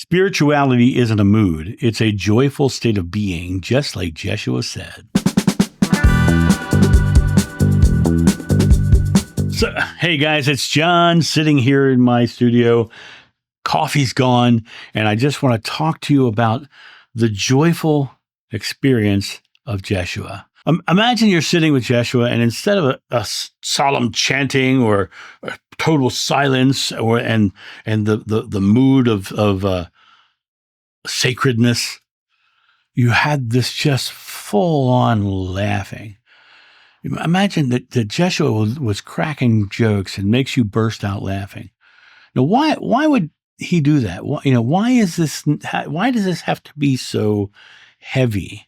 Spirituality isn't a mood. It's a joyful state of being, just like Jeshua said. So, hey guys, it's John sitting here in my studio. Coffee's gone, and I just want to talk to you about the joyful experience of Jeshua. Imagine you're sitting with Jeshua, and instead of a solemn chanting or a total silence and the mood of sacredness, you had this just full on laughing. Imagine that Jeshua was cracking jokes and makes you burst out laughing. Now, why would he do that? Why does this have to be so heavy?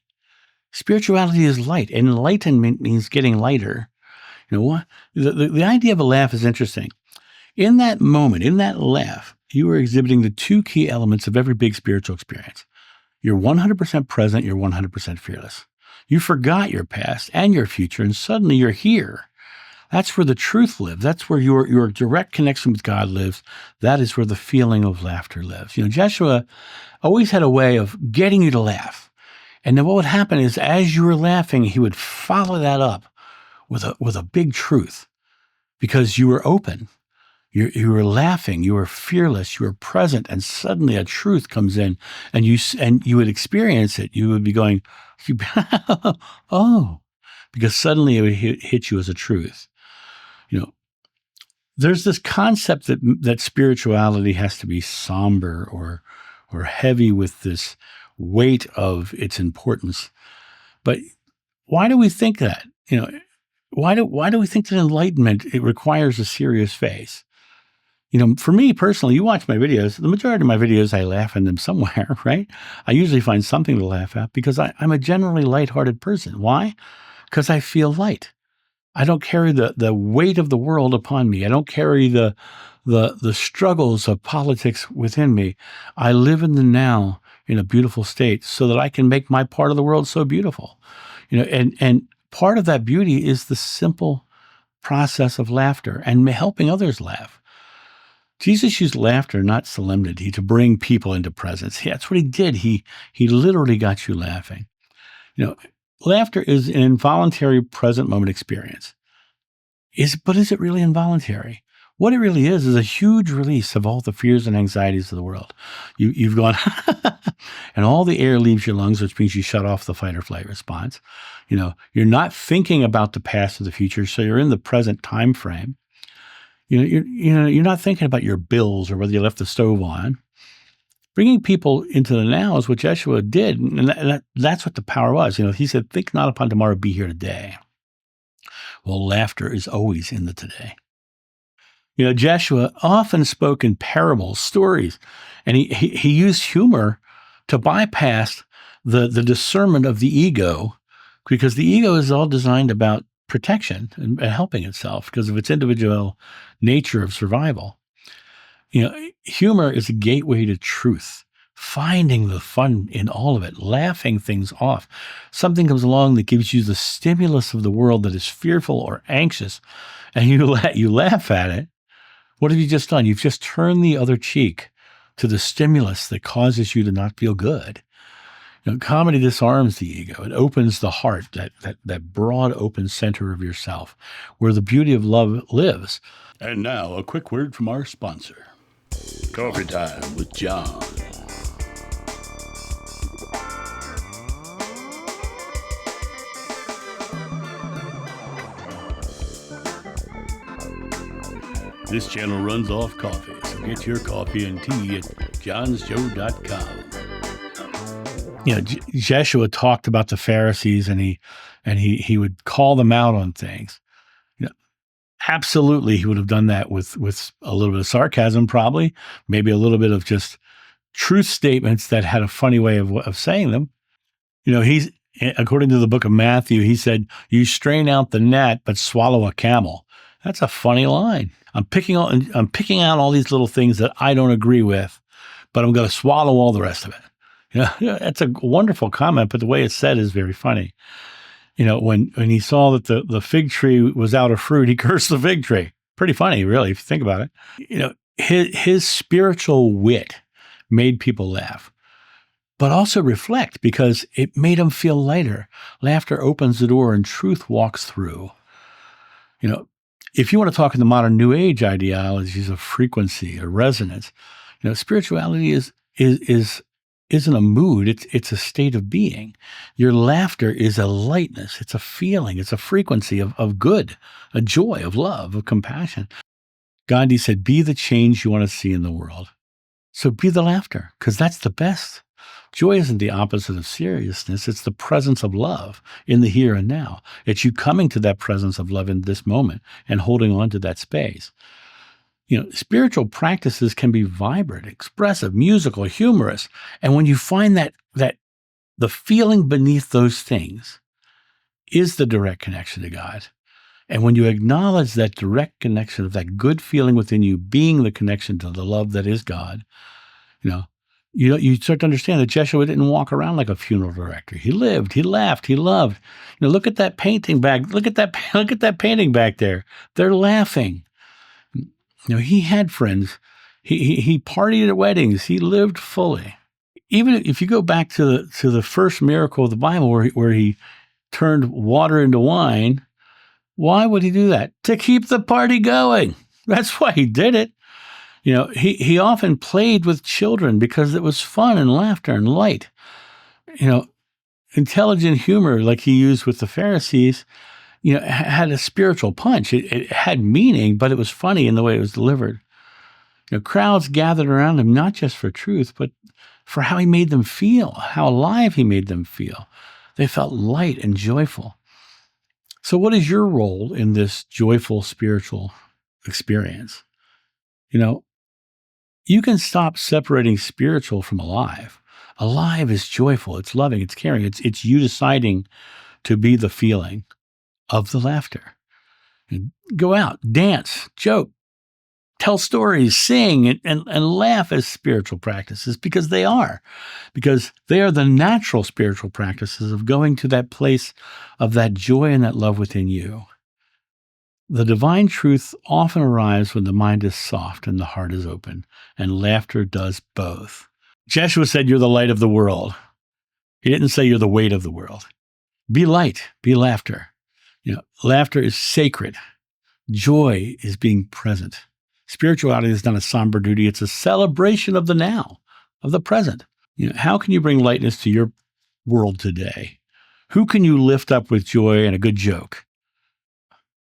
Spirituality is light. Enlightenment means getting lighter. You know what? The idea of a laugh is interesting. In that moment, in that laugh, you are exhibiting the two key elements of every big spiritual experience. You're 100% present. You're 100% fearless. You forgot your past and your future, and suddenly you're here. That's where the truth lives. That's where your direct connection with God lives. That is where the feeling of laughter lives. Jeshua always had a way of getting you to laugh. And then what would happen is, as you were laughing, he would follow that up with a big truth, because you were open. You were laughing, you were fearless, you were present, and suddenly a truth comes in, and you would experience it. You would be going, oh, because suddenly it would hit you as a truth. There's this concept that spirituality has to be somber or heavy with this weight of its importance. But why do we think that? Why do we think that enlightenment, it requires a serious face? For me personally, you watch my videos, the majority of my videos, I laugh in them somewhere, right? I usually find something to laugh at because I'm a generally lighthearted person. Why? Because I feel light. I don't carry the weight of the world upon me. I don't carry the struggles of politics within me. I live in the now in a beautiful state so that I can make my part of the world so beautiful. And part of that beauty is the simple process of laughter and helping others laugh. Jesus used laughter, not solemnity, to bring people into presence. That's what he did. He literally got you laughing. Laughter is an involuntary present moment experience. But is it really involuntary? What it really is a huge release of all the fears and anxieties of the world. You've gone, and all the air leaves your lungs, which means you shut off the fight or flight response. You're not thinking about the past or the future, so you're in the present time frame. You're not thinking about your bills or whether you left the stove on. Bringing people into the now is what Yeshua did, and that's what the power was. He said, "Think not upon tomorrow, be here today." Well, laughter is always in the today. Jeshua often spoke in parables, stories, and he used humor to bypass the discernment of the ego, because the ego is all designed about protection and helping itself because of its individual nature of survival. Humor is a gateway to truth, finding the fun in all of it, laughing things off. Something comes along that gives you the stimulus of the world that is fearful or anxious, and you laugh at it. What have you just done? You've just turned the other cheek to the stimulus that causes you to not feel good. Comedy disarms the ego. It opens the heart, that broad open center of yourself, where the beauty of love lives. And now, a quick word from our sponsor. Coffee Time with John. This channel runs off coffee, so get your coffee and tea at johnsjoe.com. Jeshua talked about the Pharisees, and he would call them out on things. Absolutely, he would have done that with a little bit of sarcasm, probably, maybe a little bit of just truth statements that had a funny way of saying them. He's, according to the book of Matthew, he said, "You strain out the gnat, but swallow a camel." That's a funny line. I'm picking out all these little things that I don't agree with, but I'm going to swallow all the rest of it. That's a wonderful comment, but the way it's said is very funny. When he saw that the fig tree was out of fruit, he cursed the fig tree. Pretty funny, really, if you think about it. His spiritual wit made people laugh, but also reflect because it made them feel lighter. Laughter opens the door and truth walks through. You know, if you want to talk in the modern New Age ideologies of frequency or resonance, spirituality isn't a mood. It's a state of being. Your laughter is a lightness. It's a feeling. It's a frequency of good, a joy, of love, of compassion. Gandhi said, "Be the change you want to see in the world." So be the laughter, because that's the best. Joy isn't the opposite of seriousness. It's the presence of love in the here and now. It's you coming to that presence of love in this moment and holding on to that space. Spiritual practices can be vibrant, expressive, musical, humorous. And when you find that the feeling beneath those things is the direct connection to God, and when you acknowledge that direct connection of that good feeling within you being the connection to the love that is God, you start to understand that Jeshua didn't walk around like a funeral director. He lived, he laughed, he loved. Look at that painting back. Look at that painting back there. They're laughing. He had friends. He partied at weddings. He lived fully. Even if you go back to the first miracle of the Bible, where he turned water into wine, why would he do that? To keep the party going. That's why he did it. He often played with children because it was fun and laughter and light. Intelligent humor, like he used with the Pharisees, had a spiritual punch. It had meaning, but it was funny in the way it was delivered. Crowds gathered around him, not just for truth, but for how he made them feel, how alive he made them feel. They felt light and joyful. So what is your role in this joyful spiritual experience? You can stop separating spiritual from alive. Alive is joyful, it's loving, it's caring. It's you deciding to be the feeling of the laughter. And go out, dance, joke, tell stories, sing, and laugh as spiritual practices because they are the natural spiritual practices of going to that place of that joy and that love within you. The divine truth often arrives when the mind is soft and the heart is open, and laughter does both. Jeshua said, "You're the light of the world." He didn't say you're the weight of the world. Be light, be laughter. Laughter is sacred. Joy is being present. Spirituality is not a somber duty. It's a celebration of the now, of the present. How can you bring lightness to your world today? Who can you lift up with joy and a good joke?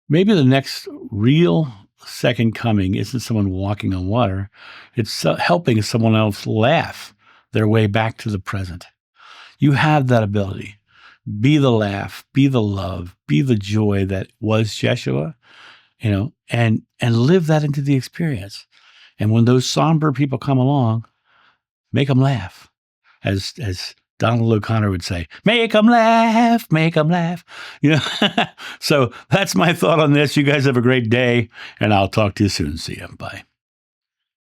Maybe the next real second coming isn't someone walking on water. It's helping someone else laugh their way back to the present. You have that ability. Be the laugh, be the love, be the joy that was Jeshua, and live that into the experience. And when those somber people come along, make them laugh. As Donald O'Connor would say, make them laugh, make them laugh. So that's my thought on this. You guys have a great day, and I'll talk to you soon. See you. Bye.